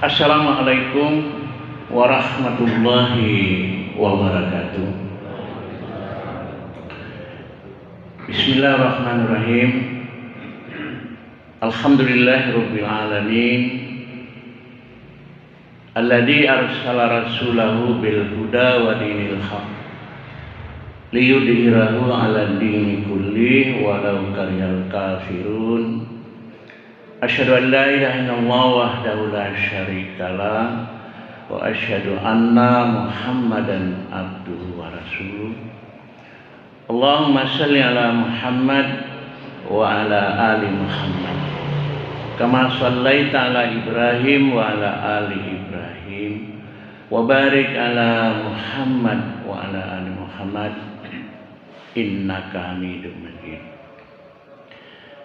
Assalamualaikum warahmatullahi wabarakatuh. Bismillahirrahmanirrahim. Alhamdulillahirabbil alamin. Alladzi arsala rasulahu bil huda wa dinil haq liyudhhirahu 'ala dini kulli walau karihal kafirun. Asyhadu an la ilaha illallah wahdahu la syarikalah wa asyhadu anna Muhammadan abduhu wa rasuluh. Allahumma shalli ala Muhammad wa ala ali Muhammad kama shallaita ala Ibrahim wa ala ali Ibrahim wa barik ala Muhammad wa ala ali Muhammad innaka Hamidum Majid.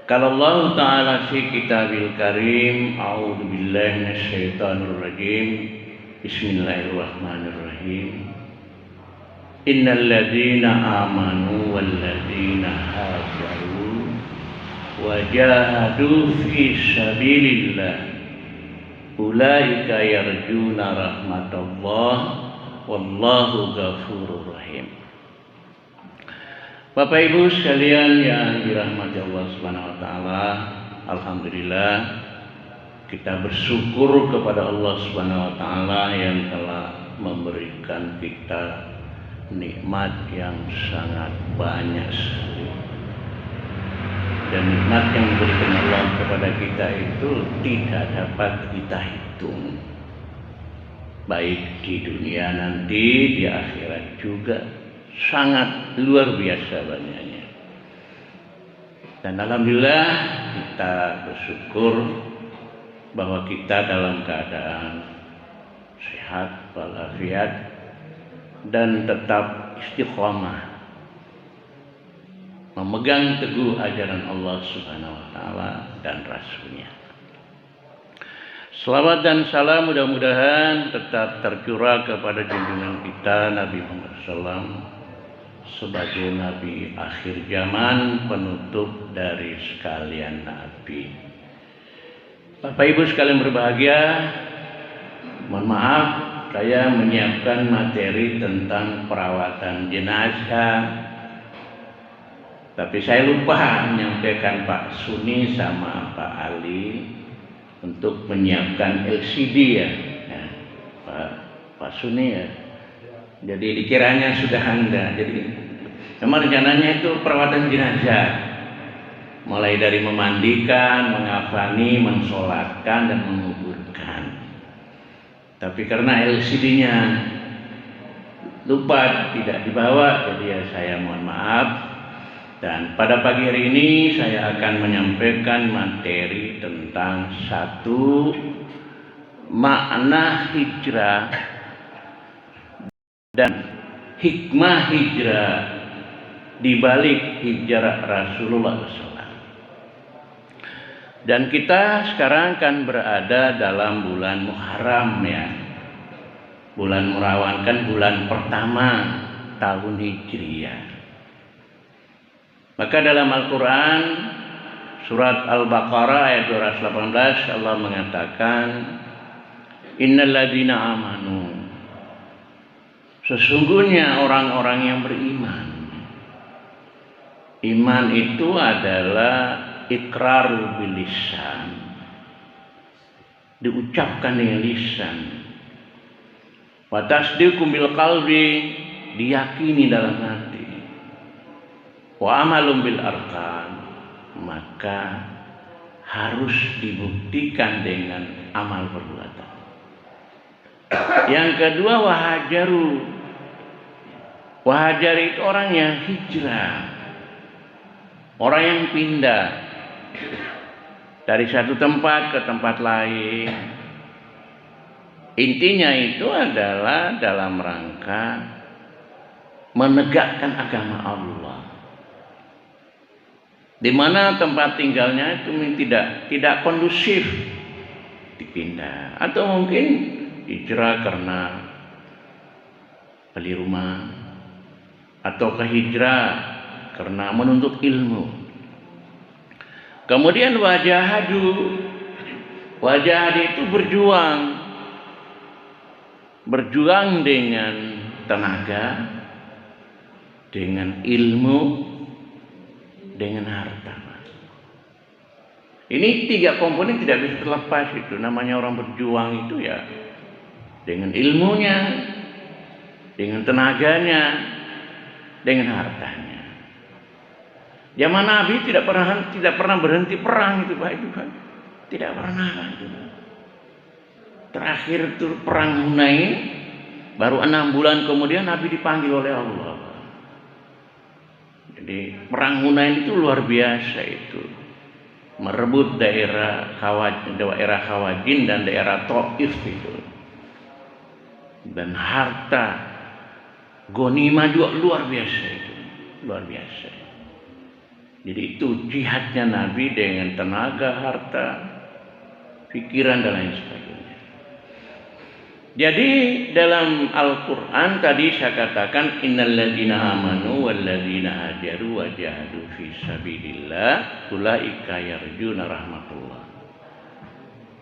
Qala Allah Ta'ala fi kitabil karim, a'udzu billahi minasyaitonir rajim. Bismillahirrahmanirrahim. Innal ladzina amanu wal ladzina hajaru wa jahadu fi sabilillah ulaika yarjuna rahmatallah wallahu ghafurur rahim. Bapak Ibu sekalian yang dirahmati Allah Subhanahu wa taala, alhamdulillah kita bersyukur kepada Allah Subhanahu wa taala yang telah memberikan kita nikmat yang sangat banyak sekali. Dan nikmat yang diberikan Allah kepada kita itu tidak dapat kita hitung. Baik di dunia nanti, di akhirat juga. Sangat luar biasa banyaknya. Dan alhamdulillah kita bersyukur bahwa kita dalam keadaan sehat walafiat dan tetap istiqomah memegang teguh ajaran Allah Subhanahu wa taala dan Rasulnya. Selawat dan salam mudah-mudahan tetap tercurah kepada junjungan kita Nabi Muhammad SAW sebagai Nabi akhir zaman, penutup dari sekalian Nabi. Bapak Ibu sekalian berbahagia, mohon maaf saya menyiapkan materi tentang perawatan jenazah, tapi saya lupa menyampaikan Pak Suni sama Pak Ali untuk menyiapkan LCD ya Pak Suni ya. Jadi dikiranya sudah Anda. Jadi memang rencananya itu perawatan jenazah, mulai dari memandikan, mengafani, mensolatkan dan menguburkan. Tapi karena LCD-nya lupa tidak dibawa, jadi ya saya mohon maaf. Dan pada pagi hari ini saya akan menyampaikan materi tentang satu makna hijrah dan hikmah hijrah di balik hijrah Rasulullah SAW. Dan kita sekarang kan berada dalam bulan Muharram ya. Bulan Muharram kan bulan pertama tahun Hijriyah. Maka dalam Al-Quran surat Al-Baqarah ayat 218 Allah mengatakan, innal ladzina amanu, sesungguhnya orang-orang yang beriman. Iman itu adalah iqraru bil lisan, diucapkan dengan lisan. Wa tasdiqu bil qalbi, diyakini dalam hati. Wa amalun bil arkan, maka harus dibuktikan dengan amal perbuatan. Yang kedua wahajaru. Wahajar itu orang yang hijrah, orang yang pindah dari satu tempat ke tempat lain. Intinya itu adalah dalam rangka menegakkan agama Allah, di mana tempat tinggalnya itu tidak kondusif, dipindah. Atau mungkin hijrah karena beli rumah, atau hijrah karena menuntut ilmu. Kemudian wajahadu itu berjuang dengan tenaga, dengan ilmu, dengan harta. Ini 3 komponen tidak bisa terlepas itu. Namanya orang berjuang itu ya dengan ilmunya, dengan tenaganya, dengan hartanya. Zaman Nabi tidak pernah berhenti perang itu Pak, tidak pernah itu. Terakhir itu perang Hunain, baru 6 bulan kemudian Nabi dipanggil oleh Allah. Jadi perang Hunain itu luar biasa itu. Merebut daerah Khawajin dan daerah Taif itu. Dan harta ghanimah juga luar biasa itu. Luar biasa. Jadi itu jihadnya Nabi dengan tenaga, harta, pikiran dan lain sebagainya. Jadi dalam Al-Quran tadi saya katakan innalladzina amanu walladzina hajaru wa jahadu fi sabilillah ulaika yarjuna rahmatullah.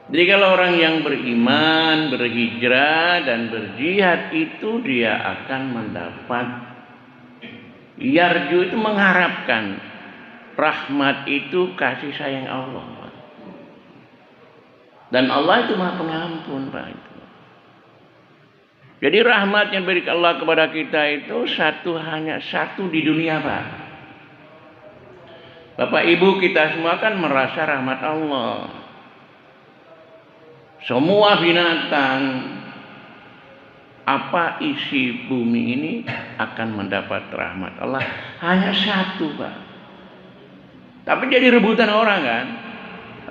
Jadi kalau orang yang beriman, berhijrah dan berjihad itu dia akan mendapat yarju itu mengharapkan rahmat itu kasih sayang Allah. Dan Allah itu Maha Pengampun Pak itu. Jadi rahmat yang berikan Allah kepada kita itu hanya satu di dunia Pak. Bapak Ibu kita semua kan merasa rahmat Allah. Semua binatang apa isi bumi ini akan mendapat rahmat Allah. Hanya satu Pak. Tapi jadi rebutan orang kan.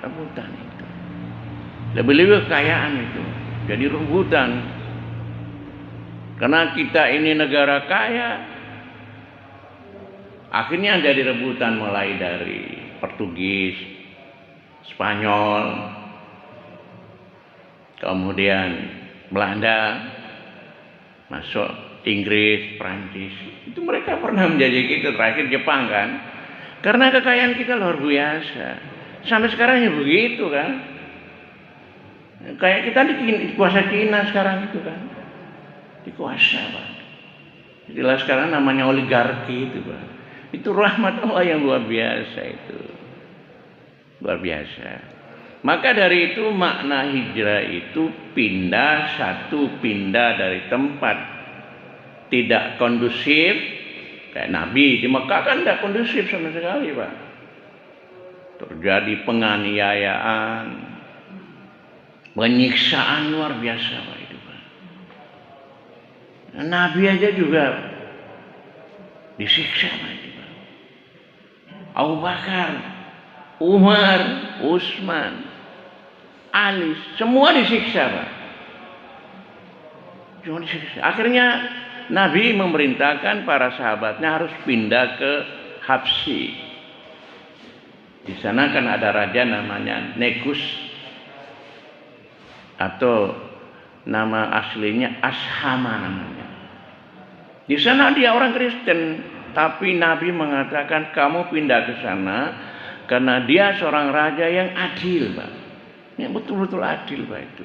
Rebutan itu. Lebih-lebih kekayaan itu. Jadi rebutan. Karena kita ini negara kaya, akhirnya jadi rebutan mulai dari Portugis, Spanyol, kemudian Belanda, masuk Inggris, Prancis. Itu mereka pernah menjajah kita, terakhir Jepang kan. Karena kekayaan kita luar biasa. Sampai sekarang ya begitu kan. Kayak kita dikuasai Cina sekarang itu kan. Dikuasa Pak. Jadilah sekarang namanya oligarki itu Pak. Itu rahmat Allah yang luar biasa itu. Luar biasa. Maka dari itu makna hijrah itu pindah dari tempat tidak kondusif. Kayak Nabi di Mekah kan tidak kondusif sama sekali Pak. Terjadi penganiayaan, penyiksaan luar biasa Pak. Nabi aja juga disiksa Pak. Abu Bakar, Umar, Utsman, Ali, semua disiksa Pak. Semua disiksa. Akhirnya Nabi memerintahkan para sahabatnya harus pindah ke Habsyi. Di sana kan ada raja namanya Negus atau nama aslinya Ashama namanya. Di sana dia orang Kristen, tapi Nabi mengatakan kamu pindah ke sana karena dia seorang raja yang adil, Pak. Yang betul-betul adil, Pak itu.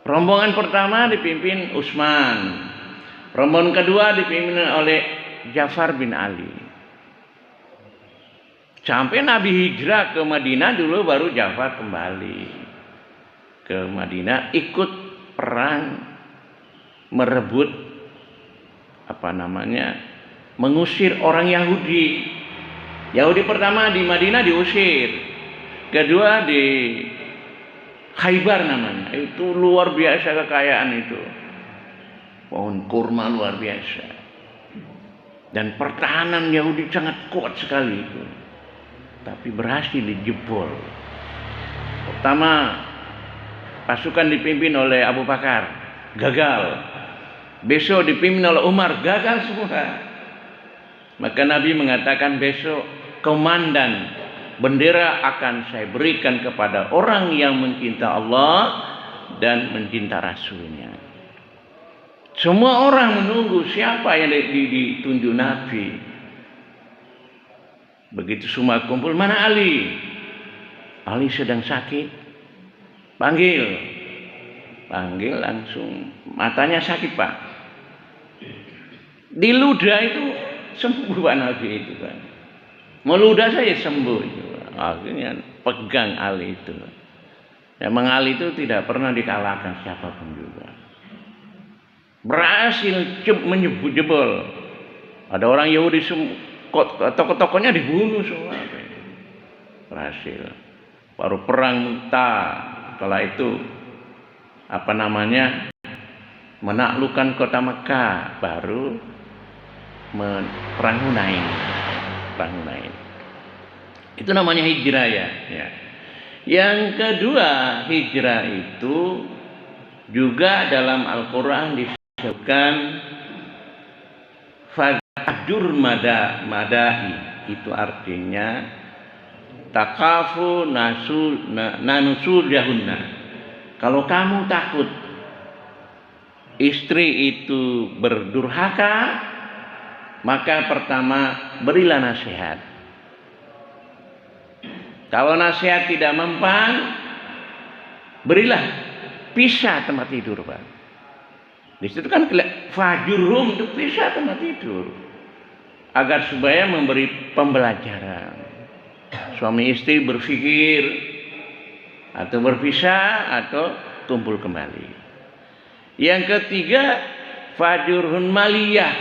Rombongan pertama dipimpin Utsman. Rombongan kedua dipimpin oleh Ja'far bin Ali. Sampai Nabi hijrah ke Madinah dulu baru Ja'far kembali ke Madinah ikut perang merebut mengusir orang Yahudi. Yahudi pertama di Madinah diusir. Kedua di Khaybar namanya. Itu luar biasa kekayaan itu. Pohon kurma luar biasa. Dan pertahanan Yahudi sangat kuat sekali itu. Tapi berhasil dijebol. Pertama pasukan dipimpin oleh Abu Bakar, gagal. Besok dipimpin oleh Umar, gagal semua. Maka Nabi mengatakan besok komandan bendera akan saya berikan kepada orang yang mencinta Allah dan mencinta Rasulnya. Semua orang menunggu siapa yang ditunjuk Nabi. Begitu semua kumpul, mana Ali? Ali sedang sakit. Panggil langsung. Matanya sakit, Pak. Diludah itu sembuh Pak Nabi itu, Pak. Meludah saya sembuh itu. Akhirnya pegang Ali itu. Memang Ali itu tidak pernah dikalahkan siapapun juga. Berhasil menyebut jebol. Ada orang Yahudi tokoh-tokohnya dibunuh semua. Berhasil. Baru perang Mu'tah. Setelah itu menaklukkan kota Mekah, baru perang Hunain. Itu namanya hijrah ya. Yang kedua, hijrah itu juga dalam Al-Quran disebutkan fajur madai. Itu artinya takafu nanusul jahunna. Kalau kamu takut istri itu berdurhaka, maka pertama berilah nasihat. Kalau nasihat tidak mempan, berilah pisah tempat tidur, Pak. Di situ kan fajurhum itu pisah tempat tidur, agar supaya memberi pembelajaran. Suami istri berpikir atau berpisah atau kumpul kembali. Yang ketiga, fajurhun maliyah,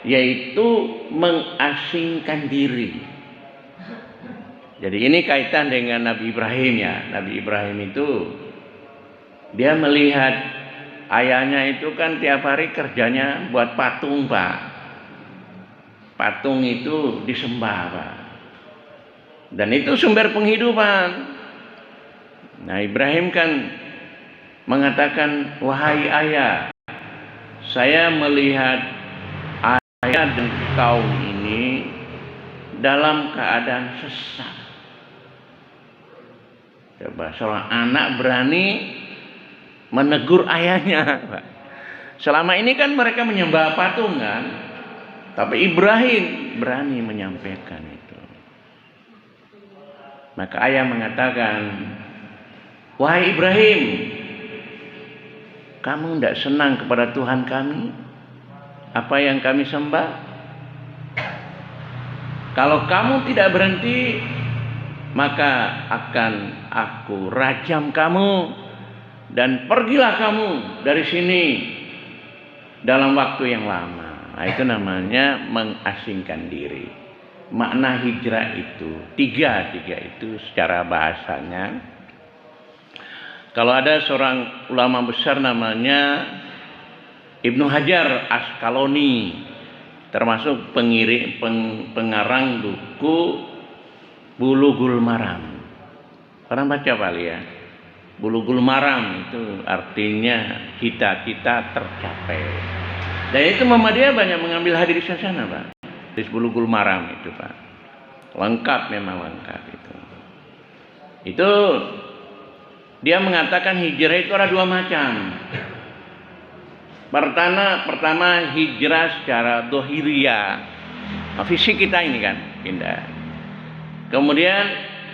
yaitu mengasingkan diri. Jadi ini kaitan dengan Nabi Ibrahim ya. Nabi Ibrahim itu dia melihat ayahnya itu kan tiap hari kerjanya buat patung, Pak. Patung itu disembah, Pak. Dan itu sumber penghidupan. Nah, Ibrahim kan mengatakan, wahai ayah, saya melihat ayah dan kaum ini dalam keadaan sesat. Coba seorang anak berani menegur ayahnya, Pak. Selama ini kan mereka menyembah patung kan, tapi Ibrahim berani menyampaikan itu. Maka ayah mengatakan, wahai Ibrahim, kamu tidak senang kepada Tuhan kami? Apa yang kami sembah? Kalau kamu tidak berhenti, maka akan aku rajam kamu dan pergilah kamu dari sini dalam waktu yang lama. Nah, itu namanya mengasingkan diri. Makna hijrah itu tiga itu secara bahasanya. Kalau ada seorang ulama besar namanya Ibnu Hajar Asqalani, termasuk pengarang buku Bulughul Maram. Pernah baca kali ya? Bulughul Maram itu artinya cita-cita tercapai. Dan itu Muhammadiyah banyak mengambil hadis di sana, Pak. Di Bulughul Maram itu, Pak. Lengkap, memang lengkap itu. Itu dia mengatakan hijrah itu ada dua macam. Pertama hijrah secara dohiriyah. Nah, fisik kita ini kan pindah. Kemudian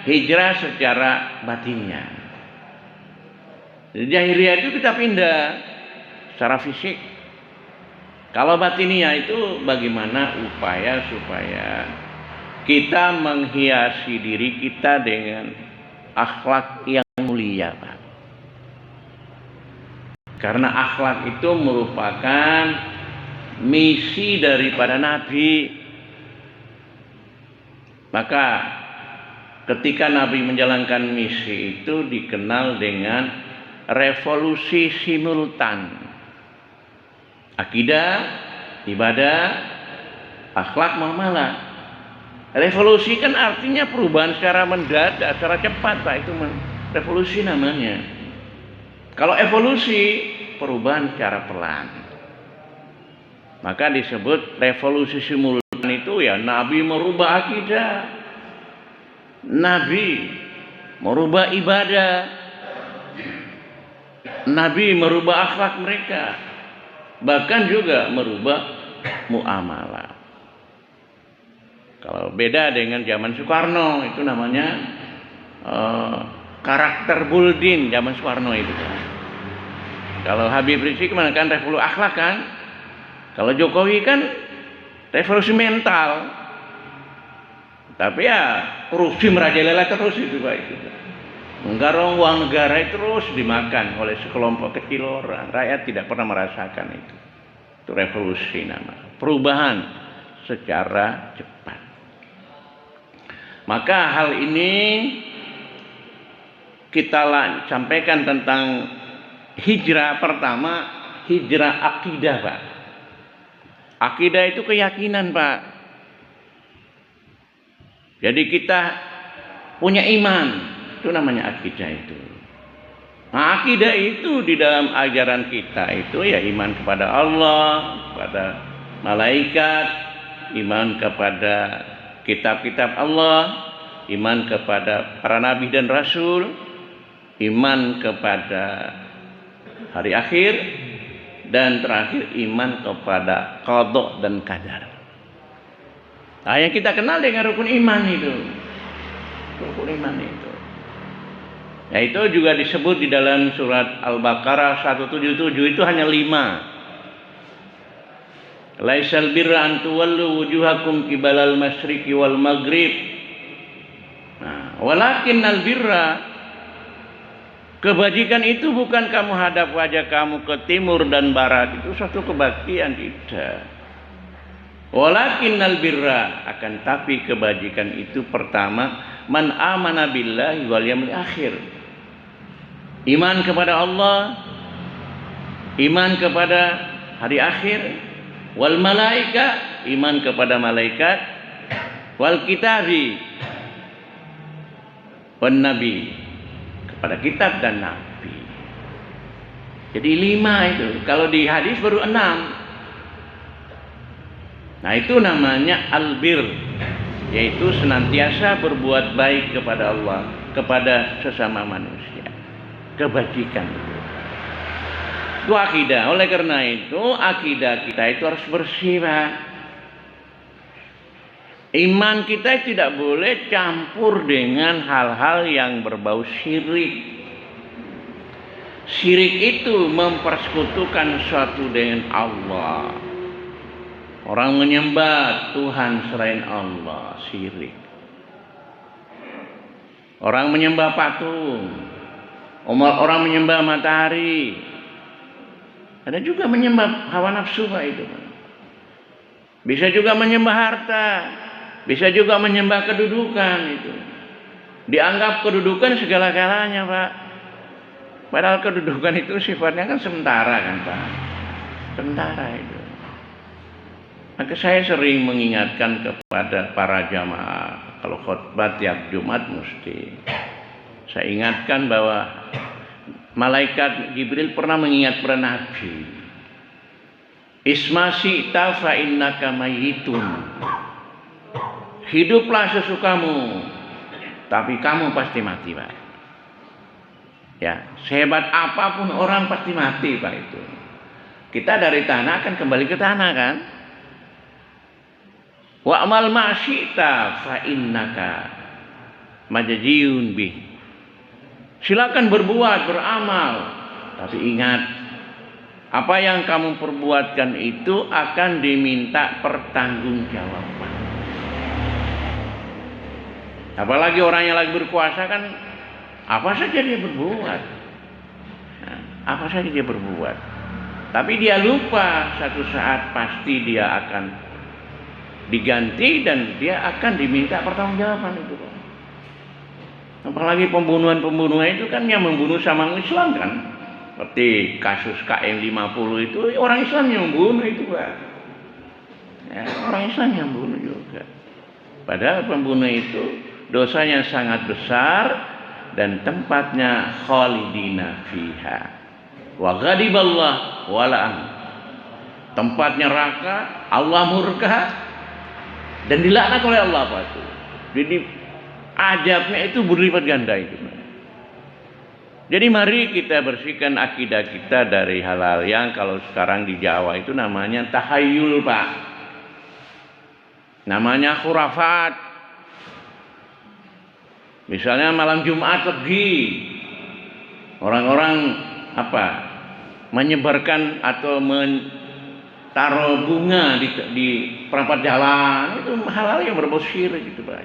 hijrah secara batinnya. Jadi jahiliyah itu kita pindah secara fisik. Kalau batinnya itu bagaimana upaya supaya kita menghiasi diri kita dengan akhlak yang mulia, Pak. Karena akhlak itu merupakan misi daripada Nabi. Maka ketika Nabi menjalankan misi itu dikenal dengan revolusi simultan. Akidah, ibadah, akhlak, muamalah. Revolusi kan artinya perubahan secara mendadak, secara cepat, Pak. Itu revolusi namanya. Kalau evolusi, perubahan secara pelan. Maka disebut revolusi simultan itu ya Nabi merubah akidah. Nabi merubah ibadah. Nabi merubah akhlak mereka. Bahkan juga merubah muamalah. Kalau beda dengan zaman Soekarno, itu namanya karakter buldin zaman Soekarno itu kan. Kalau Habib Rizik mana kan revolusi akhlak kan. Kalau Jokowi kan revolusi mental. Tapi ya korupsi merajalela terus itu Pak itu. Menggarong uang negara itu terus dimakan oleh sekelompok kecil orang. Rakyat tidak pernah merasakan itu. Itu revolusi nama. Perubahan secara cepat. Maka hal ini kita sampaikan tentang hijrah. Pertama, hijrah akidah Pak. Akidah itu keyakinan Pak. Jadi kita punya iman, itu namanya akidah itu. Nah, akidah itu di dalam ajaran kita itu ya iman kepada Allah, kepada malaikat, iman kepada kitab-kitab Allah, iman kepada para nabi dan rasul, iman kepada hari akhir, dan terakhir iman kepada qada dan qadar. Nah, yang kita kenal dengan rukun iman itu. Rukun iman itu. Ya, itu juga disebut di dalam surat Al-Baqarah 177 itu hanya 5. Laisal birra an tuwallu wujuhakum qibalal masyriqi wal maghrib. Nah, walakinnal birra, kebajikan itu bukan kamu hadap wajah kamu ke timur dan barat, itu suatu kebaktian tidak. Walakinnal birra, akan tapi kebajikan itu pertama man amana billahi wal yaumil akhir. Iman kepada Allah, iman kepada hari akhir, wal malaika, iman kepada malaikat, wal kitabi, wan nabi, kepada kitab dan nabi. Jadi 5 itu. Kalau di hadis baru 6. Nah, itu namanya albir, yaitu senantiasa berbuat baik kepada Allah, kepada sesama manusia. Kebajikan itu akidah. Oleh karena itu akidah kita itu harus bersih Pak. Iman kita tidak boleh campur dengan hal-hal yang berbau syirik. Syirik itu mempersekutukan suatu dengan Allah. Orang menyembah Tuhan selain Allah, syirik. Orang menyembah patung, orang menyembah matahari. Ada juga menyembah hawa nafsu Pak itu. Bisa juga menyembah harta, bisa juga menyembah kedudukan itu. Dianggap kedudukan segala-galanya Pak. Padahal kedudukan itu sifatnya kan sementara kan Pak. Sementara itu. Maka saya sering mengingatkan kepada para jamaah, kalau khutbah tiap Jumat mesti saya ingatkan bahwa malaikat Jibril pernah mengingat para nabi. Isma syi'ta fa innaka mayyitun. Hiduplah sesukamu, tapi kamu pasti mati Pak. Ya, sehebat apapun orang pasti mati Pak itu. Kita dari tanah akan kembali ke tanah kan? Wa amal ma syi'ta fa innaka majziyun bih. Silakan berbuat, beramal, tapi ingat apa yang kamu perbuatkan itu akan diminta pertanggungjawaban. Apalagi orang yang lagi berkuasa kan apa saja dia berbuat. Nah, apa saja dia berbuat. Tapi dia lupa satu saat pasti dia akan diganti dan dia akan diminta pertanggungjawaban itu. Apalagi pembunuhan-pembunuhan itu kan yang membunuh sama Islam kan. Seperti kasus KM50 itu orang Islam yang membunuh itu Pak. Ya, orang Islam yang membunuh juga. Padahal pembunuh itu dosanya sangat besar dan tempatnya khalidina fiha. Wa ghadiballah wala'an. Tempatnya neraka, Allah murka dan dilaknat oleh Allah Pak itu. Jadi azabnya itu berlipat ganda itu. Jadi mari kita bersihkan akidah kita dari hal-hal yang kalau sekarang di Jawa itu namanya tahayul Pak. namanya khurafat. Misalnya malam Jumat pergi orang-orang menyebarkan atau taruh bunga di perempatan jalan, itu hal-hal yang berbau syirik itu Pak.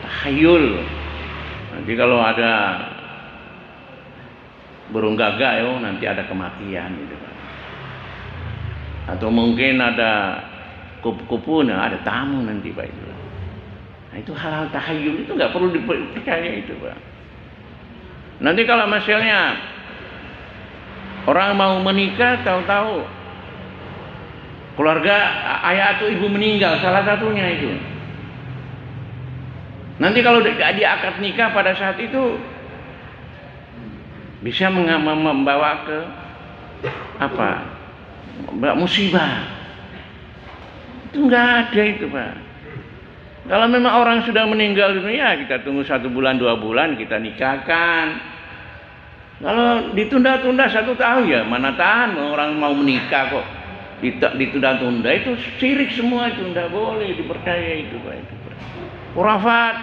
Tahayul. Nanti kalau ada burung gagak nanti ada kematian gitu Pak. Atau mungkin ada kupu-kupu, ada tamu nanti Pak itu. Nah, itu hal-hal tahayul itu nggak perlu dipercaya itu Pak. Nanti kalau misalnya orang mau menikah, tahu-tahu keluarga ayah atau ibu meninggal, salah satunya itu. Nanti kalau di akad nikah pada saat itu bisa membawa ke musibah. Itu nggak ada itu Pak. Kalau memang orang sudah meninggal dunia, kita tunggu 1 bulan 2 bulan kita nikahkan. Kalau ditunda-tunda 1 tahun, ya mana tahan orang mau menikah kok ditunda-tunda, itu syirik semua, itu tidak boleh dipercaya itu Pak. Khurafat.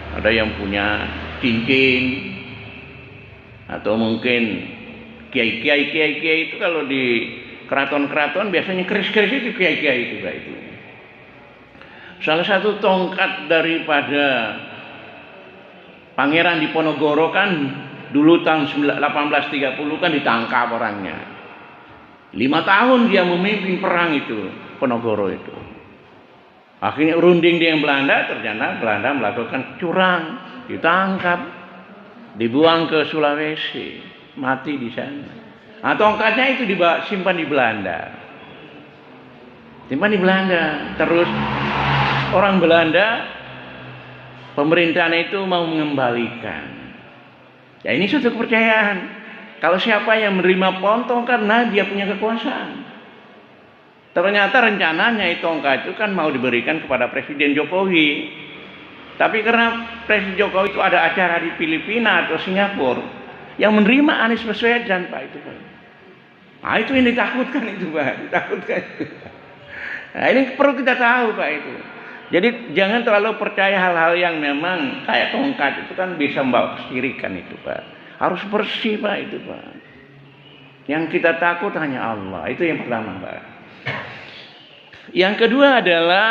Ada yang punya cincin, atau mungkin kiai itu kalau di keraton-keraton biasanya keris-keris itu kiai itu Pak itu. Salah satu tongkat daripada Pangeran Diponegoro kan dulu tahun 1830 kan ditangkap orangnya. 5 tahun dia memimpin perang itu, Ponorogo itu. Akhirnya runding dengan Belanda, ternyata Belanda melakukan curang, ditangkap, dibuang ke Sulawesi, mati di sana. Nah, tongkatnya itu simpan di Belanda. Terus orang Belanda, pemerintahan itu mau mengembalikan. Ya ini suatu kepercayaan. Kalau siapa yang menerima pontong karena dia punya kekuasaan. Ternyata rencananya tongkat itu kan mau diberikan kepada Presiden Jokowi. Tapi karena Presiden Jokowi itu ada acara di Filipina atau Singapura, yang menerima Anies Baswedan Pak itu Pak. Nah itu yang ditakutkan itu Pak, Nah ini perlu kita tahu Pak itu. Jadi jangan terlalu percaya hal-hal yang memang kayak tongkat itu kan bisa membawa kesyirikan itu Pak. Harus bersih Pak itu Pak. Yang kita takut hanya Allah. Itu yang pertama Pak. Yang kedua adalah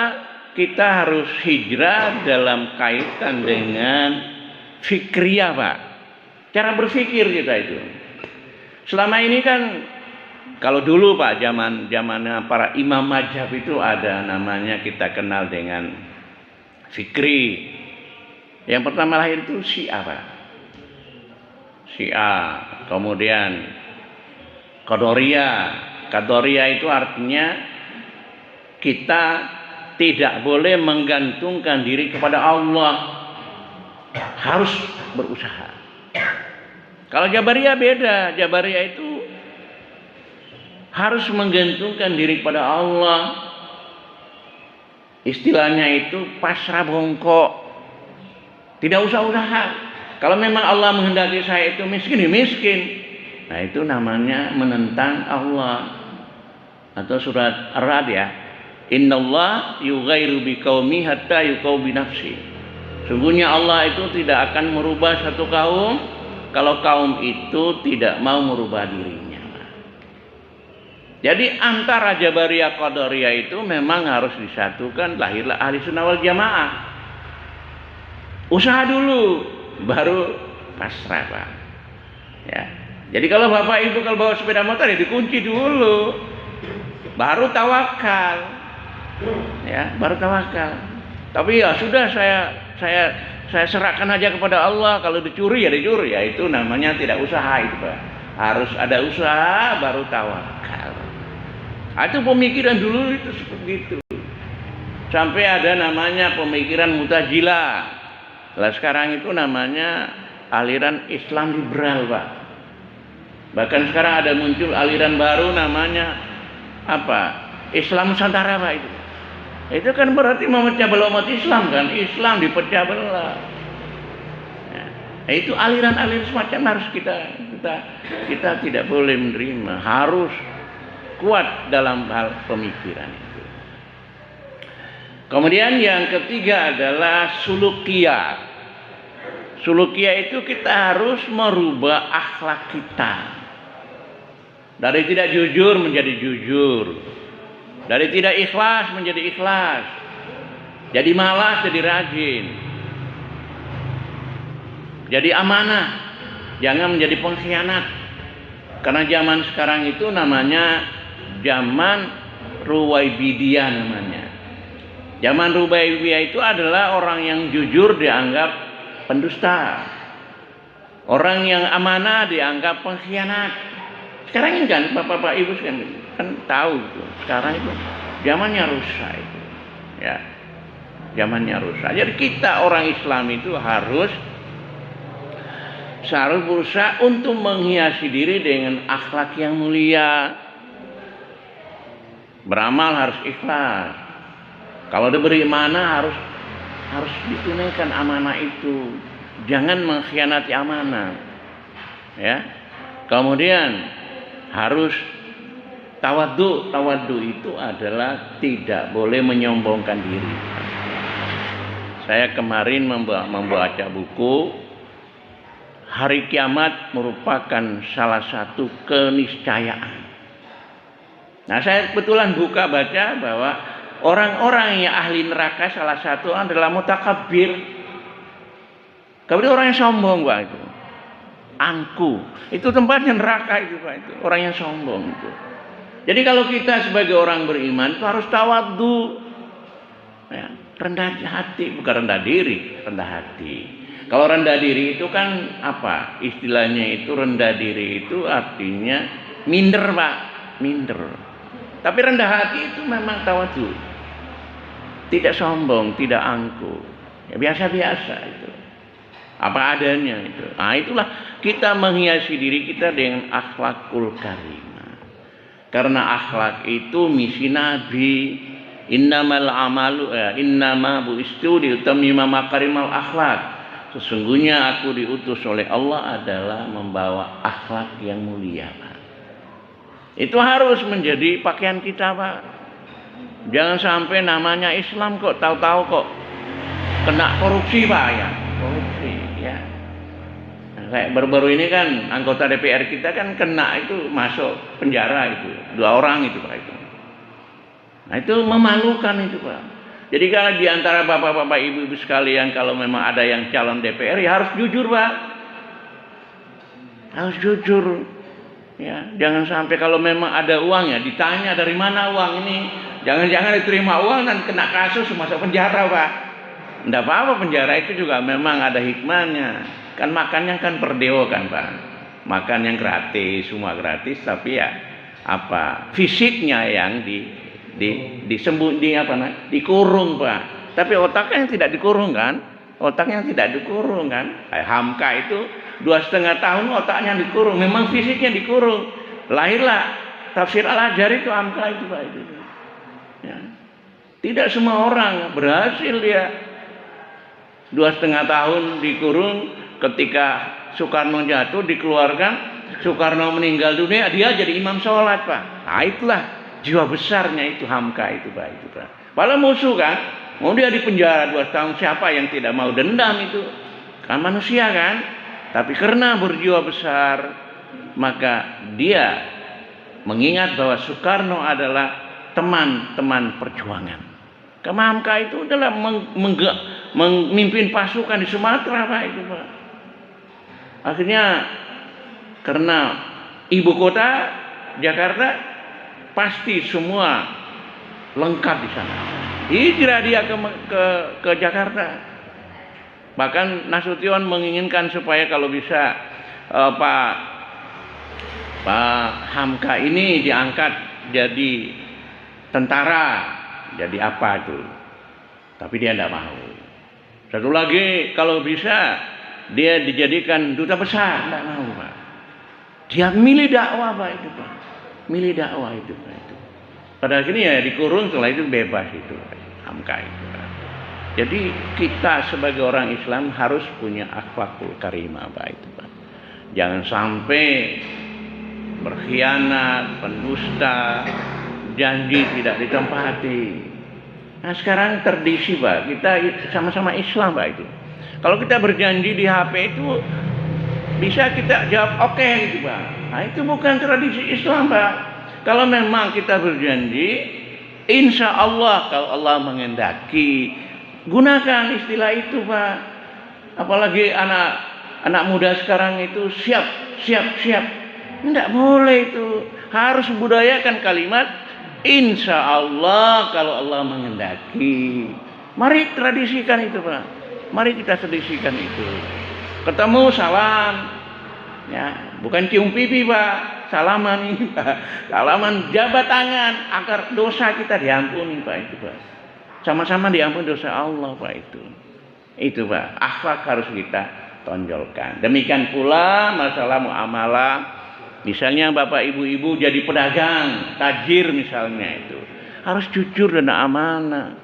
kita harus hijrah dalam kaitan dengan fikriyah Pak. Cara berpikir kita itu. Selama ini kan kalau dulu Pak, zamannya para imam mazhab itu ada namanya kita kenal dengan fikri. Yang pertama lahir itu Syiah Pak. Syiah, kemudian Qadariyah. Qadariyah itu artinya kita tidak boleh menggantungkan diri kepada Allah. Harus berusaha. Kalau Jabariyah beda. Jabariyah itu harus menggantungkan diri kepada Allah. Istilahnya itu pasrah bongkok. Tidak usah usaha. Kalau memang Allah menghendaki saya itu miskin, ya miskin. Nah itu namanya menentang Allah. Atau surat Ar-Ra'd ya. Innallaha yughayyiru biqaumi hatta yughayyiru bi nafsi. Sungguhnya Allah itu tidak akan merubah satu kaum kalau kaum itu tidak mau merubah dirinya. Jadi antara Jabariyah Qadariyah itu memang harus disatukan, lahirlah Ahli Sunnah wal Jamaah. Usaha dulu baru pasrah Pak. Ya. Jadi kalau Bapak Ibu kalau bawa sepeda motor ya dikunci dulu. Baru tawakal. Ya, baru tawakal. Tapi ya sudah saya serahkan aja kepada Allah. Kalau dicuri ya dicuri, ya itu namanya tidak usaha itu Pak. Harus ada usaha baru tawakal. Itu pemikiran dulu itu seperti itu. Sampai ada namanya pemikiran Mu'tazilah. Lah sekarang itu namanya aliran Islam liberal Pak. Bahkan sekarang ada muncul aliran baru namanya Islam Nusantara Pak itu. Itu kan berarti memecah belah umat Islam kan. Islam dipecah belah. Nah, itu aliran-aliran semacam harus kita tidak boleh menerima. Harus kuat dalam hal pemikiran itu. Kemudian yang ketiga adalah sulukiyah. Sulukiyah itu kita harus merubah akhlak kita. Dari tidak jujur menjadi jujur. Dari tidak ikhlas menjadi ikhlas. Jadi malas jadi rajin. Jadi amanah. Jangan menjadi pengkhianat. Karena zaman sekarang itu namanya zaman Ruwaibidiyah namanya. Zaman Ruwaibidiyah itu adalah orang yang jujur dianggap pendusta. Orang yang amanah dianggap pengkhianat. Sekarang ini kan Bapak-bapak Ibu kan tahu itu. Sekarang itu zamannya rusak itu. Ya. Zamannya rusak. Jadi kita orang Islam itu harus berusaha untuk menghiasi diri dengan akhlak yang mulia. Beramal harus ikhlas. Kalau diberi amanah harus ditunaikan amanah itu. Jangan mengkhianati amanah. Ya. Kemudian harus tawadhu. Tawadhu itu adalah tidak boleh menyombongkan diri. Saya kemarin membaca buku Hari Kiamat merupakan salah satu keniscayaan. Nah, saya kebetulan baca bahwa orang-orang yang ahli neraka salah satu adalah mutakabbir. Kemudian orang yang sombong, Pak, itu. Angku. Itu tempatnya neraka itu, Pak, itu. Orang yang sombong itu. Jadi kalau kita sebagai orang beriman itu harus tawadhu. Ya, rendah hati, bukan rendah diri, rendah hati. Kalau rendah diri itu kan apa? Istilahnya itu rendah diri itu artinya minder, Pak, minder. Tapi rendah hati itu memang tawadhu. Tidak sombong, tidak angkuh. Ya biasa-biasa itu. Apa adanya itu. Nah, itulah kita menghiasi diri kita dengan akhlakul karimah. Karena akhlak itu misi Nabi. Innamal amalu innama buistu liutammima makarimal akhlak. Sesungguhnya aku diutus oleh Allah adalah membawa akhlak yang mulia, Pak. Itu harus menjadi pakaian kita, Pak. Jangan sampai namanya Islam kok tahu-tahu kok kena korupsi, Pak, ya. Korupsi, ya. Nah, kayak baru-baru ini kan anggota DPR kita kan kena itu masuk penjara itu 2 orang itu, Pak, itu. Nah, itu memalukan itu, Pak. Jadi kalau di antara bapak-bapak ibu-ibu sekalian kalau memang ada yang calon DPR ya harus jujur, Pak. Harus jujur. Ya, jangan sampai kalau memang ada uang ya ditanya dari mana uang ini. Jangan-jangan diterima uang dan kena kasus masuk penjara, Pak. Enggak apa-apa, penjara itu juga memang ada hikmahnya. Kan makannya kan per deo kan, Pak. Makan yang gratis, semua gratis, tapi ya apa? Fisiknya yang dikurung, Pak. Tapi otaknya yang tidak dikurung kan? Otaknya yang tidak dikurung kan? Hamka itu 2,5 tahun otaknya dikurung, memang fisiknya dikurung. Lahirlah tafsir Al-Azhar itu Hamka itu, Pak, itu. Ya. Tidak semua orang berhasil dia 2,5 tahun dikurung. Ketika Soekarno jatuh dikeluarkan, Soekarno meninggal dunia, dia jadi imam sholat, Pak. Nah, itulah jiwa besarnya itu Hamka itu, Pak, itu, Pak. Padahal musuh kan, mau dia di penjara 2 tahun, siapa yang tidak mau dendam itu? Kan manusia kan? Tapi karena berjiwa besar, maka dia mengingat bahwa Soekarno adalah teman-teman perjuangan. Hamka itu adalah memimpin pasukan di Sumatera, Pak, itu, Pak. Akhirnya karena ibu kota Jakarta pasti semua lengkap di sana. Hijrah dia ke Jakarta. Bahkan Nasution menginginkan supaya kalau bisa Pak Hamka ini diangkat jadi tentara, jadi apa itu. Tapi dia tidak mau. Satu lagi kalau bisa dia dijadikan duta besar, tidak mau, Pak. Dia milih dakwah, Pak, itu, Pak. Milih dakwah itu, Pak, itu. Pada akhirnya ya dikurung, setelah itu bebas itu, Hamka itu, Pak. Jadi kita sebagai orang Islam harus punya akhlakul karimah, Pak, itu, Pak. Jangan sampai berkhianat, pendusta, janji tidak ditepati. Nah sekarang tradisi Pak, kita sama-sama Islam Pak itu. Kalau kita berjanji di HP itu bisa kita jawab oke gitu Pak. Nah itu bukan tradisi Islam Pak. Kalau memang kita berjanji, insya Allah kalau Allah menghendaki, gunakan istilah itu Pak. Apalagi anak muda sekarang itu siap. Tidak boleh itu. Harus budayakan kalimat insya Allah kalau Allah menghendaki. Mari tradisikan itu Pak. Mari kita tradisikan itu. Ketemu salam, ya bukan cium pipi Pak, salaman ini Pak. Salaman jabat tangan agar dosa kita diampuni Pak itu Pak. Sama-sama diampuni dosa Allah Pak itu. Itu Pak. Akhlak harus kita tonjolkan. Demikian pula masalah muamalah. Misalnya bapak ibu-ibu jadi pedagang, tajir misalnya itu. Harus jujur dan amanah.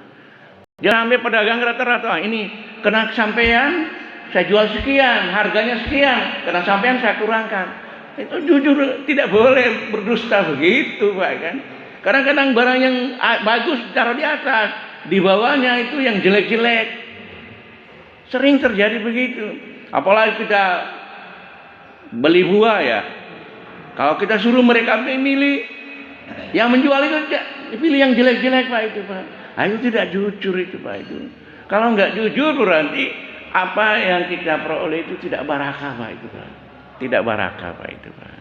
Jangan sampai pedagang rata-rata, ini kena sampean, saya jual sekian, harganya sekian, kena sampean saya kurangkan. Itu jujur, tidak boleh berdusta begitu Pak kan. Kadang-kadang barang yang bagus taruh di atas, di bawahnya itu yang jelek-jelek. Sering terjadi begitu. Apalagi kita beli buah ya. Kalau kita suruh mereka memilih, yang menjual itu pilih yang jelek-jelek Pak itu Pak. Nah, itu tidak jujur itu Pak itu. Kalau nggak jujur berarti apa yang kita peroleh itu tidak barakah Pak itu Pak. Tidak barakah Pak itu Pak.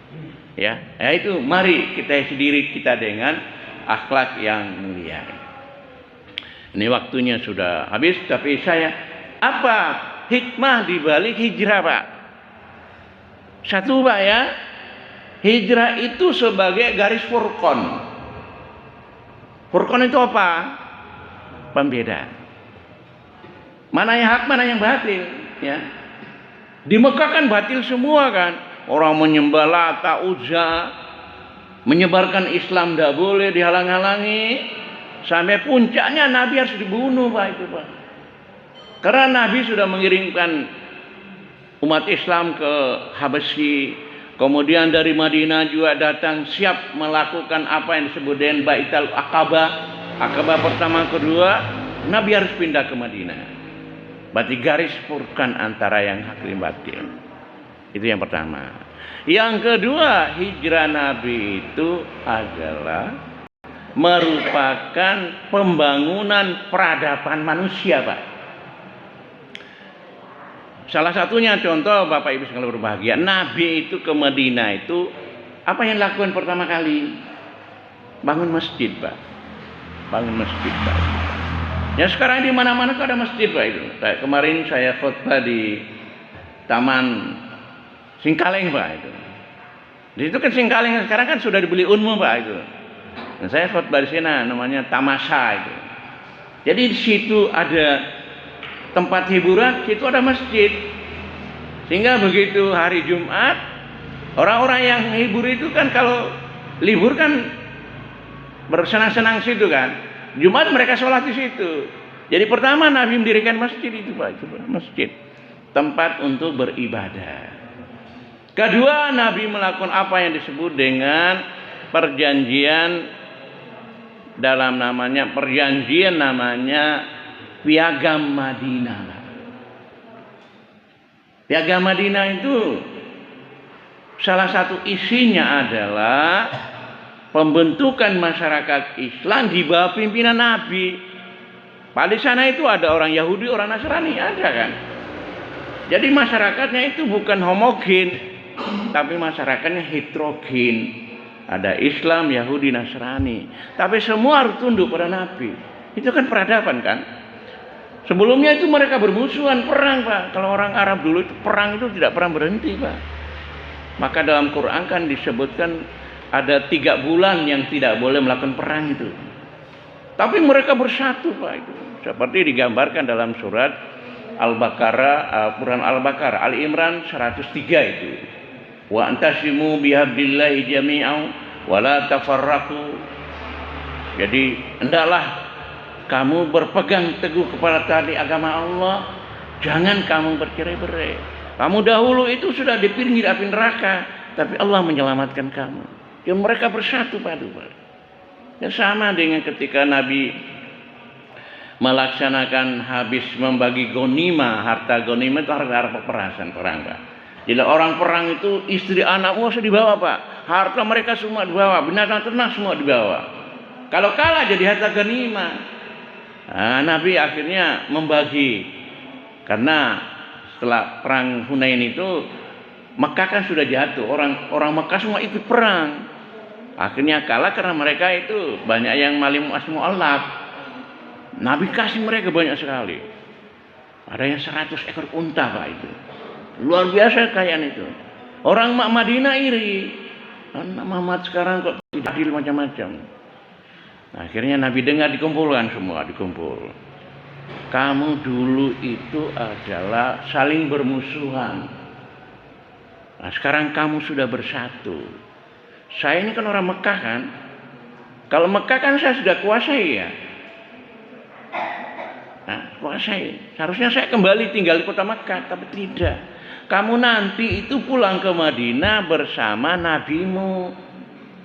Ya itu mari kita sendiri kita dengan akhlak yang mulia. Ini waktunya sudah habis, tapi apa hikmah di balik hijrah Pak? Satu Pak ya. Hijrah itu sebagai garis furqan. Furqan itu apa? Pembeda. Mana yang hak, mana yang batil, ya. Di Mekah kan batil semua kan. Orang menyembah Lata, Uzza, menyebarkan Islam tidak boleh, dihalang-halangi. Sampai puncaknya Nabi harus dibunuh Pak itu Pak. Karena Nabi sudah mengirimkan umat Islam ke Habasyi. Kemudian dari Madinah juga datang siap melakukan apa yang disebut dengan Baitul Aqabah. Aqabah pertama kedua, Nabi harus pindah ke Madinah. Berarti garis furqan antara yang hak dan batil. Itu yang pertama. Yang kedua, hijrah Nabi itu adalah merupakan pembangunan peradaban manusia Pak. Salah satunya contoh Bapak Ibu sekalian berbahagia, Nabi itu ke Madinah itu apa yang lakukan pertama kali? Bangun masjid Pak. Bangun masjid Pak. Ya sekarang di mana-mana ada masjid Pak itu. Kayak kemarin saya khutbah di Taman Singkaleng Pak itu. Di situ kan Singkaleng sekarang kan sudah dibeli Unmu Pak itu. Dan saya khutbah di sana namanya Tamasya itu. Jadi di situ ada tempat hiburan, situ ada masjid. Sehingga begitu hari Jumat, orang-orang yang hibur itu kan kalau libur kan bersenang-senang situ kan. Jumat mereka sholat di situ. Jadi pertama Nabi mendirikan masjid itu Pak, itu masjid. Tempat untuk beribadah. Kedua, Nabi melakukan apa yang disebut dengan perjanjian dalam namanya perjanjian namanya Piagam Madinah. Piagam Madinah itu salah satu isinya adalah pembentukan masyarakat Islam di bawah pimpinan Nabi. Pada sana itu ada orang Yahudi, orang Nasrani, ada kan. Jadi masyarakatnya itu bukan homogen, tapi masyarakatnya heterogen. Ada Islam, Yahudi, Nasrani. Tapi semua harus tunduk pada Nabi. Itu kan peradaban kan. Sebelumnya itu mereka bermusuhan, perang Pak. Kalau orang Arab dulu itu perang itu tidak pernah berhenti Pak. Maka dalam Quran kan disebutkan ada 3 bulan yang tidak boleh melakukan perang itu. Tapi mereka bersatu Pak itu. Seperti digambarkan dalam surat Al-Baqarah, Quran Al-Baqarah, Ali Imran 103 itu. Wa antasimu bihablillahi jami'an wa la tafarraqu. Jadi hendaklah kamu berpegang teguh kepada tali agama Allah, jangan kamu bercerai-berai. Kamu dahulu itu sudah dipinggir api neraka, tapi Allah menyelamatkan kamu. Ya mereka bersatu padu. Ya sama dengan ketika Nabi melaksanakan habis membagi gonima, harta gonima itu harta perasan perang, Pak. Jadi orang perang itu istri anak semua dibawa, Pak. Harta mereka semua dibawa, binatang ternak semua dibawa. Kalau kalah jadi harta gonima. Nah, Nabi akhirnya membagi, karena setelah perang Hunain itu Mekah kan sudah jatuh, orang Mekah semua ikut perang. Akhirnya kalah karena mereka itu banyak yang maling mu'allaf. Nabi kasih mereka banyak sekali. Ada yang 100 ekor unta, Pak, itu. Luar biasa kekayaan itu. Orang Madinah iri. Anak Muhammad sekarang kok tidak adil macam-macam. Nah, akhirnya Nabi dengar, dikumpulkan semua, dikumpul. Kamu dulu itu adalah saling bermusuhan. Nah, sekarang kamu sudah bersatu. Saya ini kan orang Mekah kan. Kalau Mekah kan saya sudah kuasai ya. Nah, kuasai. Seharusnya saya kembali tinggal di kota Mekah, tapi tidak. Kamu nanti itu pulang ke Madinah bersama nabimu.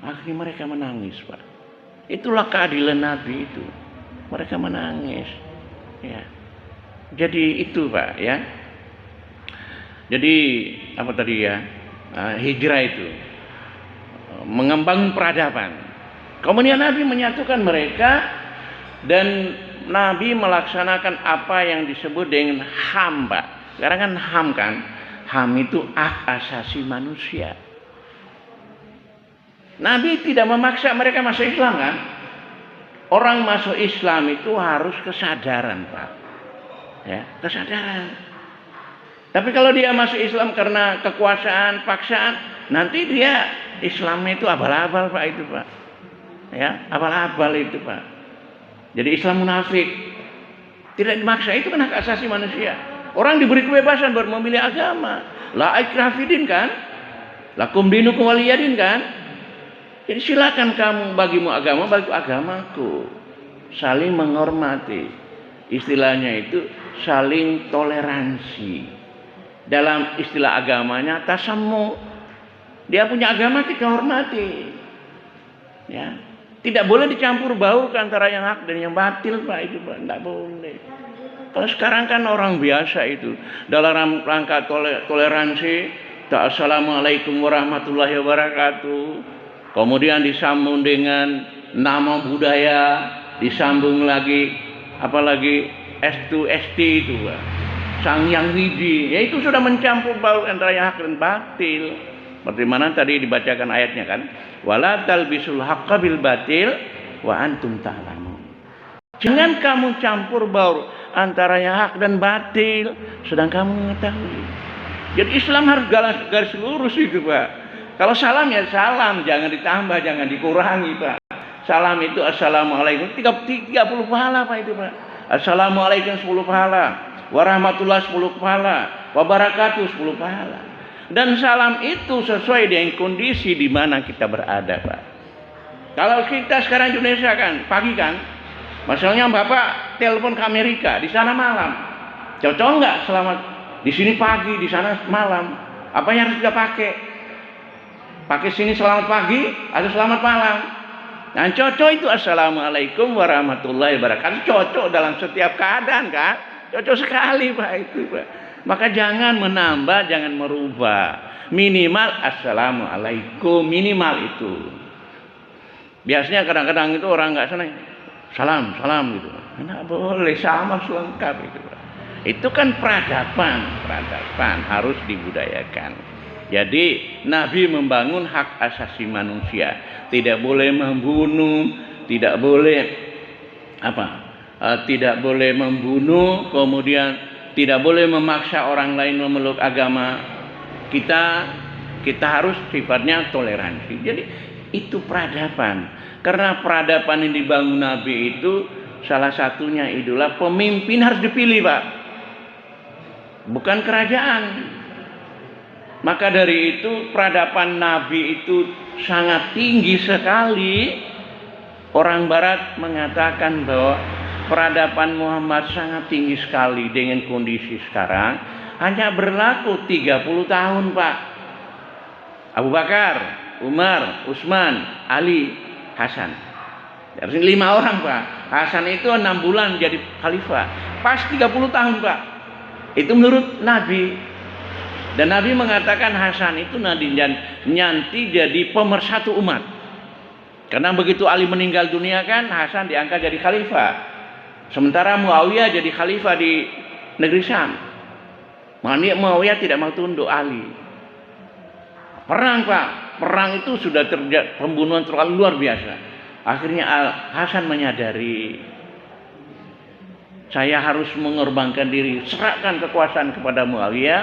Akhirnya mereka menangis, Pak. Itulah keadilan Nabi itu. Mereka menangis. Ya. Jadi itu, Pak, ya. Jadi apa tadi ya? Hijrah itu mengembangkan peradaban. Kemudian Nabi menyatukan mereka dan Nabi melaksanakan apa yang disebut dengan HAM, Pak. Sekarang kan HAM kan. HAM itu hak asasi manusia. Nabi tidak memaksa mereka masuk Islam kan. Orang masuk Islam itu harus kesadaran, Pak. Ya, kesadaran. Tapi kalau dia masuk Islam karena kekuasaan, paksaan, nanti dia Islamnya itu abal-abal, Pak, itu, Pak. Ya, abal-abal itu, Pak. Jadi Islam munafik. Tidak dimaksa, itu kan hak asasi manusia. Orang diberi kebebasan buat memilih agama. La ikraha fid kan? Lakum dinukum waliyadin kan? Jadi silakan kamu, bagimu agama, bagiku agamaku. Saling menghormati. Istilahnya itu saling toleransi. Dalam istilah agamanya tasamu. Dia punya agama, kita hormati. Ya. Tidak boleh dicampur baurkan antara yang hak dan yang batil, Pak, itu, Pak, tidak boleh. Kalau sekarang kan orang biasa itu dalam rangka toleransi, assalamualaikum warahmatullahi wabarakatuh. Kemudian disambung dengan nama budaya, disambung lagi apalagi S2ST itu, Pak. Sang Yang Widi, ya itu sudah mencampur baur antara yang hak dan batil. Seperti mana tadi dibacakan ayatnya kan, wala talbisul haqqa bil batil wa antum ta'lamun. Jangan kamu campur baur antara yang hak dan batil sedang kamu mengetahui. Jadi Islam harus garis lurus itu, Pak. Kalau salam ya salam, jangan ditambah, jangan dikurangi, Pak. Salam itu assalamualaikum 30 pahala, Pak, itu, Pak. Assalamualaikum 10 pahala, warahmatullahi 10 pahala, wabarakatuh 10 pahala. Dan salam itu sesuai dengan kondisi di mana kita berada, Pak. Kalau kita sekarang di Indonesia kan, pagi kan, misalnya Bapak telepon ke Amerika, di sana malam. Cocok nggak selamat? Di sini pagi, di sana malam. Apa yang harus kita pakai? Pakai sini selamat pagi atau selamat malam? Nah, cocok itu assalamualaikum warahmatullahi wabarakatuh. Cocok dalam setiap keadaan kan? Cocok sekali, Pak, itu, Pak. Maka jangan menambah, jangan merubah. Minimal assalamualaikum, minimal itu. Biasanya kadang-kadang itu orang nggak senang, salam gitu. Nggak boleh, sama selengkap itu, Pak. Itu kan peradaban harus dibudayakan. Jadi Nabi membangun hak asasi manusia, tidak boleh membunuh, tidak boleh tidak boleh membunuh, kemudian tidak boleh memaksa orang lain memeluk agama kita harus sifatnya toleransi. Jadi itu peradaban. Karena peradaban yang dibangun Nabi itu salah satunya itulah pemimpin harus dipilih, Pak. Bukan kerajaan. Maka dari itu peradaban Nabi itu sangat tinggi sekali. Orang Barat mengatakan bahwa peradaban Muhammad sangat tinggi sekali dengan kondisi sekarang. Hanya berlaku 30 tahun, Pak. Abu Bakar, Umar, Utsman, Ali, Hasan. Harus 5 orang, Pak. Hasan itu 6 bulan jadi khalifah. Pas 30 tahun Pak. Itu menurut Nabi. Dan Nabi mengatakan Hasan itu nanti jadi pemersatu umat. Karena begitu Ali meninggal dunia kan, Hasan diangkat jadi khalifah. Sementara Muawiyah jadi khalifah di negeri Syam. Muawiyah tidak mau tunduk Ali. Perang Pak. Perang itu sudah terjadi, pembunuhan terlalu luar biasa. Akhirnya Hasan menyadari, saya harus mengorbankan diri, serahkan kekuasaan kepada Muawiyah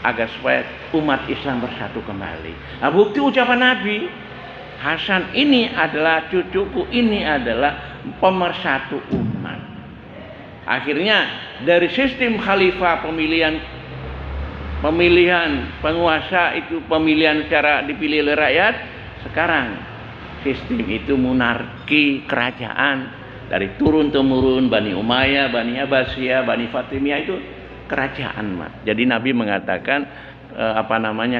agar supaya umat Islam bersatu kembali. Nah, bukti ucapan Nabi, Hasan ini adalah cucuku, ini adalah pemersatu umat. Akhirnya dari sistem khalifah, pemilihan penguasa itu pemilihan secara dipilih oleh rakyat, sekarang sistem itu monarki kerajaan dari turun temurun Bani Umayyah, Bani Abbasiyah, Bani Fatimiyah itu kerajaan Mas. Jadi Nabi mengatakan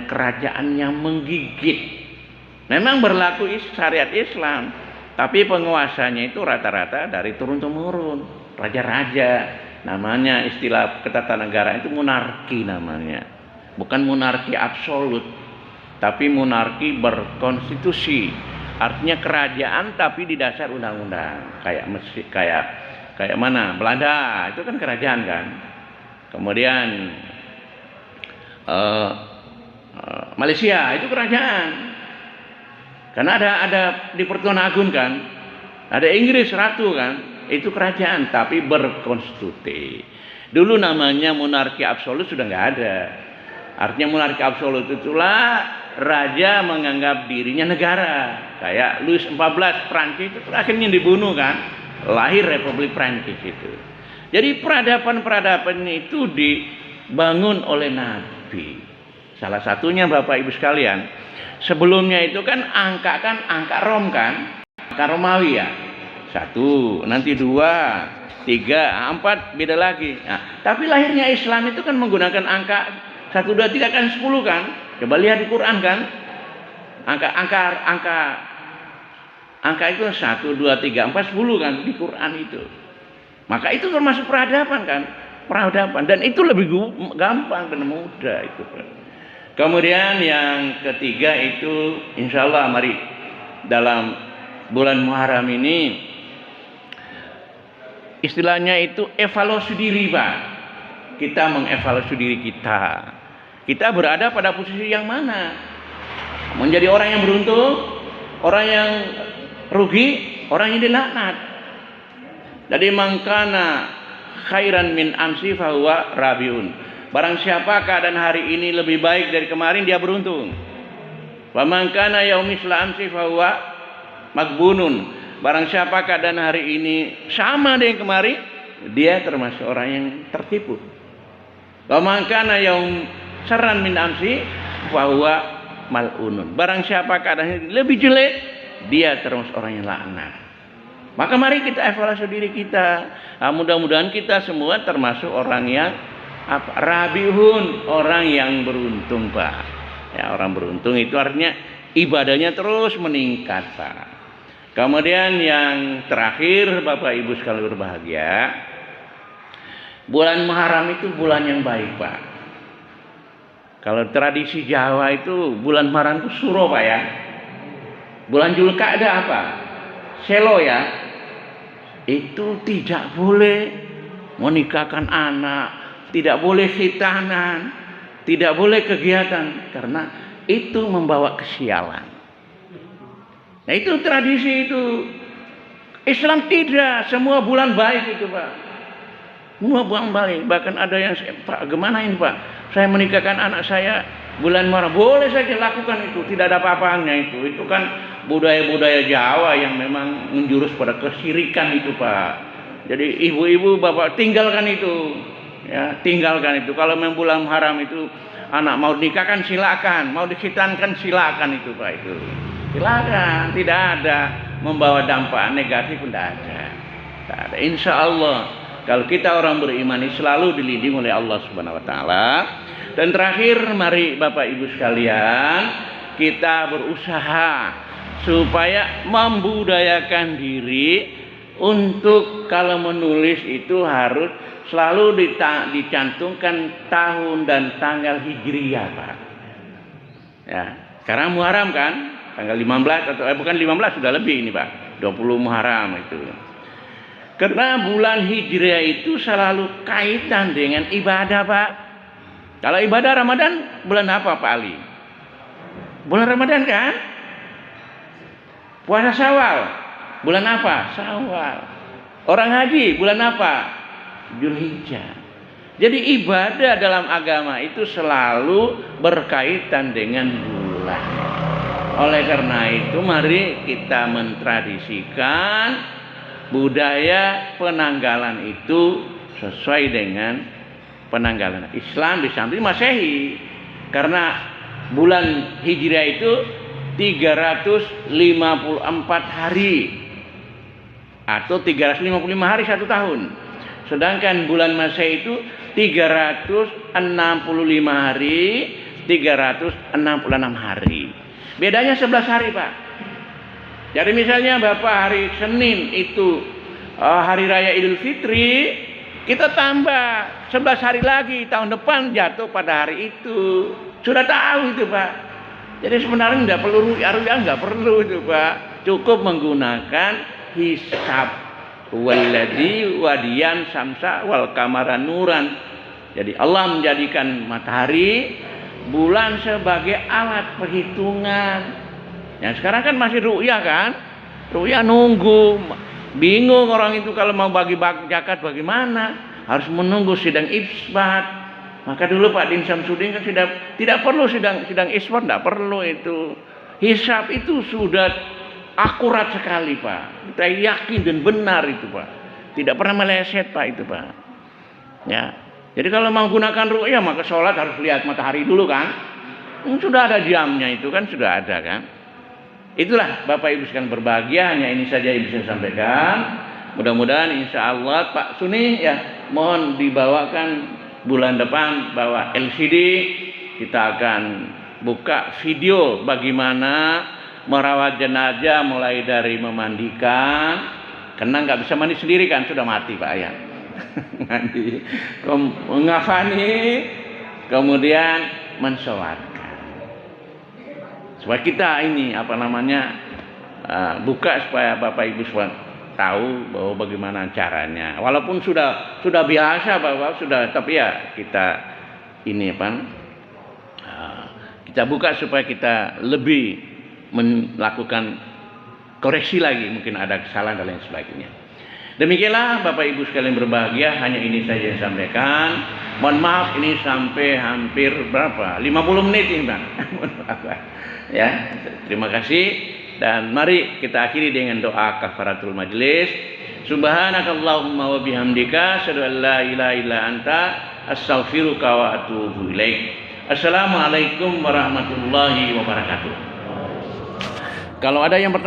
kerajaan yang menggigit. Memang berlaku syariat Islam, tapi penguasanya itu rata-rata dari turun temurun, raja-raja. Namanya istilah ketatanegaraan itu monarki namanya. Bukan monarki absolut, tapi monarki berkonstitusi. Artinya kerajaan tapi di dasar undang-undang. Kayak mana? Belanda itu kan kerajaan kan. Kemudian Malaysia itu kerajaan. Karena ada di Pertuan Agung kan. Ada Inggris ratu kan. Itu kerajaan tapi berkonstitusi. Dulu namanya monarki absolut sudah nggak ada. Artinya monarki absolut itulah raja menganggap dirinya negara. Kayak Louis XIV Prancis itu akhirnya dibunuh kan. Lahir Republik Prancis itu. Jadi peradaban-peradaban itu dibangun oleh Nabi. Salah satunya Bapak Ibu sekalian, sebelumnya itu kan angka Rom kan, angka Romawi ya. 1, nanti 2, 3, 4 beda lagi. Nah, tapi lahirnya Islam itu kan menggunakan angka 1, 2, 3 kan 10 kan. Coba lihat di Quran kan. Angka itu 1, 2, 3, 4, 10 kan di Quran itu. Maka itu termasuk peradaban kan. Peradaban. Dan itu lebih gampang dan mudah itu. Kemudian yang ketiga itu insya Allah mari dalam bulan Muharram ini istilahnya itu evaluasi diri Pak. Kita mengevaluasi diri kita. Kita berada pada posisi yang mana? Menjadi orang yang beruntung, orang yang rugi, orang yang dilaknat. Jadi mangkana khairan min amsi fahuwa rabiun. Barang siapa keadaan hari ini lebih baik dari kemarin, dia beruntung. Wa mangkana yaumisla amsi fahuwa magbunun. Barang siapa keadaan hari ini sama dengan kemarin, dia termasuk orang yang tertipu. Wa mangkana yaum saran min amsi fahuwa mal'unun. Barang siapa keadaan ini lebih jelek, dia termasuk orang yang laknat. Maka mari kita evaluasi diri kita. Nah, mudah-mudahan kita semua termasuk orang yang rabihun, orang yang beruntung Pak. Ya, orang beruntung itu artinya ibadahnya terus meningkat Pak. Kemudian yang terakhir Bapak Ibu sekalian berbahagia, bulan Muharram itu bulan yang baik Pak. Kalau tradisi Jawa itu bulan Muharram itu suro Pak ya. Bulan Dzulqa'dah apa? Selo ya. Itu tidak boleh menikahkan anak, tidak boleh khitanan, tidak boleh kegiatan karena itu membawa kesialan. Nah itu tradisi itu. Islam tidak, semua bulan baik itu Pak. Semua bulan baik. Bahkan ada yang Pak, gimana ini Pak? Saya menikahkan anak saya bulan Muharram. Boleh saja lakukan itu, tidak ada apa-apanya itu. Itu kan budaya-budaya Jawa yang memang menjurus pada kesyirikan itu Pak. Jadi ibu-ibu bapak tinggalkan itu, ya tinggalkan itu. Kalau memang bulan Muharram itu anak mau nikahkan silakan, mau dikhitankan silakan itu Pak itu. Silakan, tidak ada membawa dampak negatif, tidak ada. Tidak ada. Insya Allah kalau kita orang beriman selalu dilindungi oleh Allah Subhanahu Wa Taala. Dan terakhir, mari Bapak Ibu sekalian kita berusaha supaya membudayakan diri untuk kalau menulis itu harus selalu dicantumkan tahun dan tanggal hijriah, Pak. Ya, sekarang Muharram kan, tanggal 15 atau bukan 15 sudah lebih ini, Pak. 20 Muharram itu. Karena bulan hijriah itu selalu kaitan dengan ibadah, Pak. Kalau ibadah Ramadan bulan apa, Pak Ali? Bulan Ramadan kan? Puasa Syawal bulan apa? Syawal. Orang haji bulan apa? Dzulhijjah. Jadi ibadah dalam agama itu selalu berkaitan dengan bulan. Oleh karena itu mari kita mentradisikan budaya penanggalan itu sesuai dengan penanggalan Islam di samping Masehi. Karena bulan Hijriah itu 354 hari atau 355 hari satu tahun. Sedangkan bulan Masehi itu 365 hari, 366 hari. Bedanya 11 hari, Pak. Jadi misalnya Bapak hari Senin itu hari raya Idul Fitri, kita tambah 11 hari lagi tahun depan jatuh pada hari itu. Sudah tahu itu, Pak. Jadi sebenarnya tidak perlu ru'yah, nggak perlu itu, Pak. Cukup menggunakan hisab. Walladzi wadiyan samsa wal kamara nuran. Jadi Allah menjadikan matahari, bulan sebagai alat perhitungan. Ya sekarang kan masih ru'yah kan? Ru'yah nunggu. Bingung orang itu kalau mau bagi zakat bagaimana? Harus menunggu sidang isbat. Maka dulu Pak Din Samsudin kan tidak perlu sidang isbat, tidak perlu itu. Hisab itu sudah akurat sekali, Pak. Kita yakin dan benar itu, Pak. Tidak pernah meleset, Pak, itu, Pak. Ya. Jadi kalau mau gunakan ru'yah maka sholat harus lihat matahari dulu kan? Sudah ada jamnya itu kan, sudah ada kan? Itulah Bapak Ibu sekalian berbahagia, hanya ini saja yang bisa saya sampaikan. Mudah-mudahan insya Allah Pak Suni ya mohon dibawakan bulan depan bawa LCD, kita akan buka video bagaimana merawat jenazah mulai dari memandikan, karena nggak bisa mandi sendiri kan, sudah mati Pak ya. Mandi, mengafani, kemudian mensolatkan. Supaya kita ini buka supaya Bapak Ibu tahu bahwa bagaimana caranya. Walaupun sudah biasa Bapak tapi ya kita ini kita buka supaya kita lebih melakukan koreksi lagi, mungkin ada kesalahan dan lain sebagainya. Demikianlah Bapak Ibu sekalian berbahagia, hanya ini saja yang saya sampaikan. Mohon maaf ini sampai hampir berapa? 50 menit ini Bang. Ya, terima kasih dan mari kita akhiri dengan doa kafaratul majelis. Subhanakallahumma wa bihamdika asyhadu an la ilaha illa anta astaghfiruka wa atubu ilaik. Assalamualaikum warahmatullahi wabarakatuh. Kalau ada yang